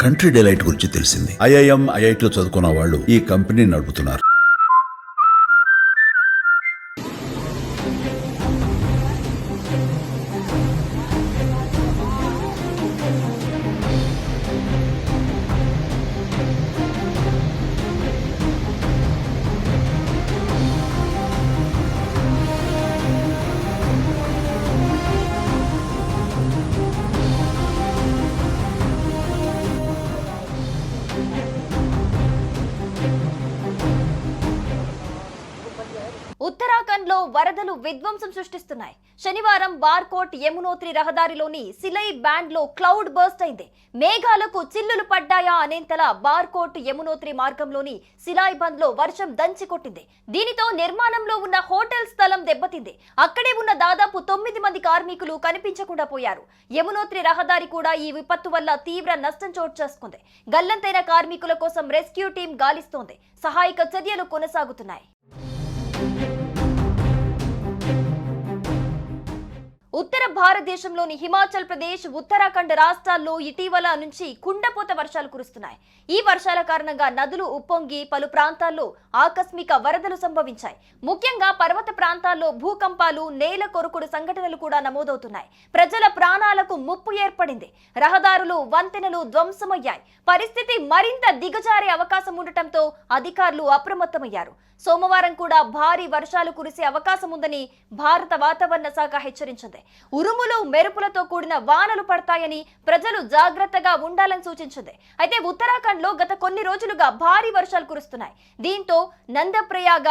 Country delight గురించి తెలిసింది. IIM, ఐఐటిలో చదువుకున్న వాళ్ళు ఈ కంపెనీ నడుపుతున్నారు. ఉత్తరాఖండ్ లో వరదలు విధ్వంసం సృష్టిస్తున్నాయి. శనివారం బార్కోట్ యమునోత్రి రహదారిలోని సిలై బ్యాండ్ లో క్లౌడ్ బర్స్ట్ అయింది. మేఘాలకు చిల్లులు పడ్డాయా అనేంతలా బార్కోట్ యమునోత్రి మార్గంలోని సిలాయ్ బంద్ లో వర్షం దంచి కొట్టింది. దీనితో నిర్మాణంలో ఉన్న హోటల్ స్థలం దెబ్బతింది. అక్కడే ఉన్న దాదాపు 9 మంది కార్మికులు కనిపించకుండా పోయారు. యమునోత్రి రహదారి కూడా ఈ విపత్తు వల్ల తీవ్ర నష్టం చోటు చేసుకుంది. గల్లంతైన కార్మికుల కోసం రెస్క్యూ టీం గాలిస్తోంది. సహాయక చర్యలు కొనసాగుతున్నాయి. ఉత్తర భారతదేశంలోని హిమాచల్ ప్రదేశ్, ఉత్తరాఖండ్ రాష్ట్రాల్లో ఇటీవల నుంచి కుండపోత వర్షాలు కురుస్తున్నాయి. ఈ వర్షాల కారణంగా నదులు ఉప్పొంగి పలు ప్రాంతాల్లో ఆకస్మిక వరదలు సంభవించాయి. ముఖ్యంగా పర్వత ప్రాంతాల్లో భూకంపాలు, నేల కొరుకుడు సంఘటనలు కూడా నమోదవుతున్నాయి. ప్రజల ప్రాణాలకు ముప్పు ఏర్పడింది. రహదారులు, వంతెనలు ధ్వంసమయ్యాయి. పరిస్థితి మరింత దిగజారే అవకాశం ఉండటంతో అధికారులు అప్రమత్తమయ్యారు. సోమవారం కూడా భారీ వర్షాలు కురిసే అవకాశం ఉందని భారత వాతావరణ శాఖ హెచ్చరించింది. ఉరుములు, మెరుపులతో కూడిన వానలు పడతాయని ప్రజలు జాగ్రత్తగా ఉండాలని సూచించింది. అయితే ఉత్తరాఖండ్ లో గత కొన్ని రోజులుగా భారీ వర్షాలు కురుస్తున్నాయి. దీంతో నందప్రయాగ,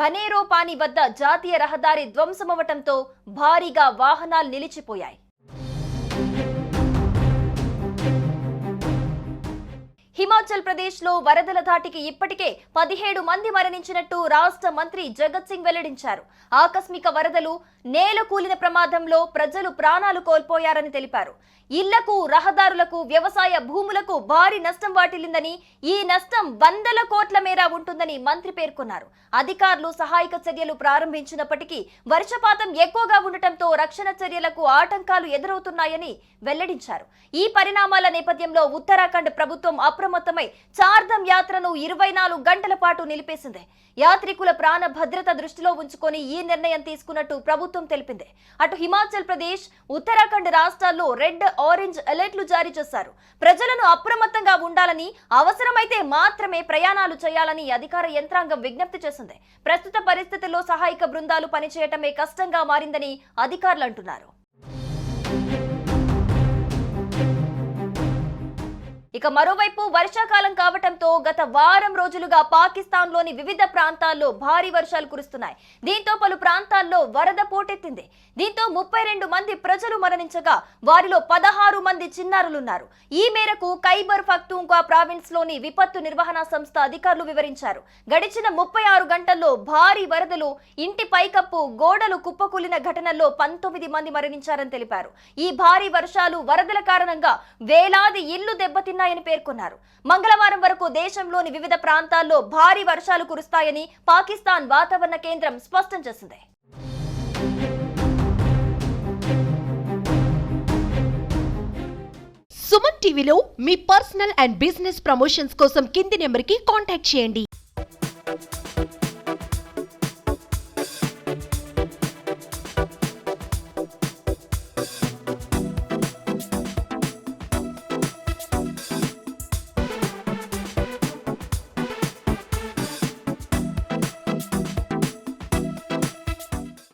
బనేరో పాని వద్ద జాతీయ రహదారి ధ్వంసమవటంతో భారీగా వాహనాలు నిలిచిపోయాయి. హిమాచల్ ప్రదేశ్ లో వరదల ధాటికి ఇప్పటికే 17 మంది మరణించినట్టు రాష్ట్ర మంత్రి జగత్ సింగ్ వెల్లడించారు. ఆకస్మిక వరదలు, నేల కూలిన ప్రమాదంలో ప్రజలు ప్రాణాలు కోల్పోయారని తెలిపారు. ఇళ్లకు, రహదారులకు, వ్యవసాయ భూములకు భారీ నష్టం వాటిల్లిందని, ఈ నష్టం వందల కోట్ల మేర ఉంటుందని మంత్రి పేర్కొన్నారు. అధికారులు సహాయక చర్యలు ప్రారంభించినప్పటికీ వర్షపాతం ఎక్కువగా ఉండటంతో రక్షణ చర్యలకు ఆటంకాలు ఎదురవుతున్నాయని వెల్లడించారు. ఈ పరిణామాల నేపథ్యంలో ఉత్తరాఖండ్ ప్రభుత్వం అప్రమత్తమై చార్ధామ్ యాత్రను 24 గంటల పాటు నిలిపేసింది. యాత్రికుల ప్రాణ భద్రత దృష్టిలో ఉంచుకొని ఈ నిర్ణయం తీసుకున్నట్టు ప్రభుత్వం తెలిపింది. అటు హిమాచల్ ప్రదేశ్, ఉత్తరాఖండ్ రాష్ట్రాల్లో రెడ్, ఆరెంజ్ అలర్ట్లు జారీ చేశారు. ప్రజలను అప్రమత్తంగా ఉండాలని, అవసరమైతే మాత్రమే ప్రయాణాలు చేయాలని అధికార యంత్రాంగం విజ్ఞప్తి చేసింది. ప్రస్తుత పరిస్థితుల్లో సహాయక బృందాలు పనిచేయటమే కష్టంగా మారిందని అధికారులు అంటున్నారు. ఇక మరోవైపు వర్షాకాలం కావటంతో గత వారం రోజులుగా పాకిస్తాన్ లోని వివిధ ప్రాంతాల్లో భారీ వర్షాలు కురుస్తున్నాయి. దీంతో పలు ప్రాంతాల్లో వరద పోటెత్తింది. దీంతో 32 మంది ప్రజలు మరణించగా వారిలో 16 మంది చిన్నారులున్నారు. ఈ మేరకు ఖైబర్ పఖ్తూన్ఖ్వా ప్రావిన్స్ లోని విపత్తు నిర్వహణ సంస్థ అధికారులు వివరించారు. గడిచిన 36 గంటల్లో భారీ వరదలు, ఇంటి పైకప్పు, గోడలు కుప్పకూలిన ఘటనల్లో 19 మంది మరణించారని తెలిపారు. ఈ భారీ వర్షాలు, వరదల కారణంగా వేలాది ఇళ్లు దెబ్బతిన్నాయని పేర్కొన్నారు. మంగళవారం వరకు దేశంలోని వివిధ ప్రాంతాల్లో భారీ వర్షాలు కురుస్తాయని పాకిస్తాన్ వాతావరణ కేంద్రం స్పష్టం చేసింది. సుమన్ టీవీలో మీ పర్సనల్ అండ్ బిజినెస్ ప్రమోషన్స్ కోసం కింది నెంబర్కి కాంటాక్ట్ చేయండి.